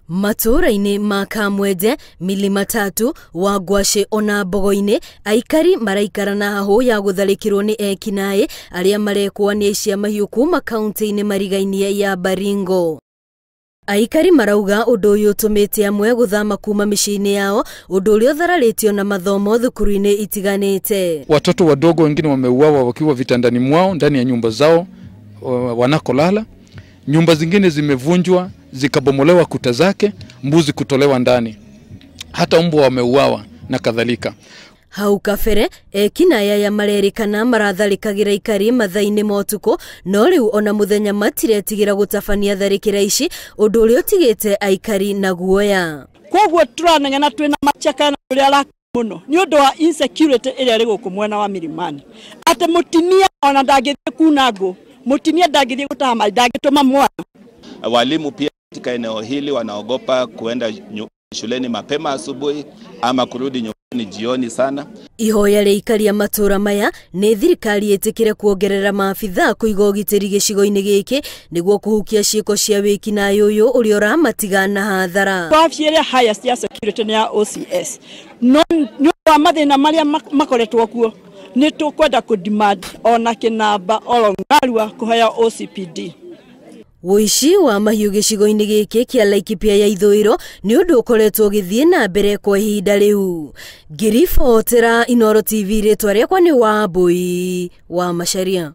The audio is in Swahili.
Matura-ini ma Kamwende, milima 3 wa Ngwacĩ ona Mbogo-ini, Aikari maraikara na hahũ ya gũtharĩkĩrwo nĩ ekinai arĩa marekwo nĩ aici a mahiũ kuma kaunti-inĩ marigainie ya Baringo. Aikari marauga undu uyu utumite amwe guthama kuma miciĩ-inĩ yao, undu uria uthararĩtio na mathomo thukuru-inĩ itiganĩte. Watoto wadogo wengine wameuawa wakiwa vitandani mwao ndani ya nyumba zao wanakolala. Nyumba zingine zimevunjwa, zikabomolewa kuta zake, mbuzi kutolewa ndani. Hata mbwa wameuawa na kadhalika. Hau kabere ekinai ya marerikana maratharĩkagĩra Aikari mathaa-inĩ ma ũtukũ, no rĩu ona mũthenya matiretigira gũtabania tharĩkĩra ici, ũndũ ũrĩa ũtigĩte Aikari na guoya. Koguo turaneng'ena twĩna machakana ũrĩa araka mũno nĩ ũndũ wa insecurity ĩrĩa ĩrĩ gũkũ mwena wa Milimani. Atĩ mũtimia ona ndangĩthiĩ kuna ngũ, mũtimia ndangĩthiĩ gũtaha maĩ, ndangĩtũma mwana. Walimu pia katika eneo hili wanaogopa kuenda shuleni mapema asubuhi ama kurudi nyumbani jioni sana. Ihoya rĩa Aikari a matura maya nĩ thirikari ĩtĩkĩre kuongerera maabitha kũiga ũgitĩri gĩcigo-inĩ gĩkĩ nĩguo kũhukia ciĩko cia wĩkinai ũyũ ũrĩa ũramatiga na hathara. Wabici ĩrĩa highest ya security nĩ ya OCS. No nĩ wa mathĩna marĩa makoretwo kuo nĩ tũkwenda kũdemand ona kĩnamba olongarua kũhaya OCPD. Uici wa mahiu gicigo-inĩ gĩkĩ kĩa Laikipia ya ithuiro nĩ ũndũ ũkoretwo ũgĩthiĩ na mbere kwa ihinda rĩu. Ngĩribotera Inooro TV rĩtwa rĩakwa nĩ Wambui wa Macharia.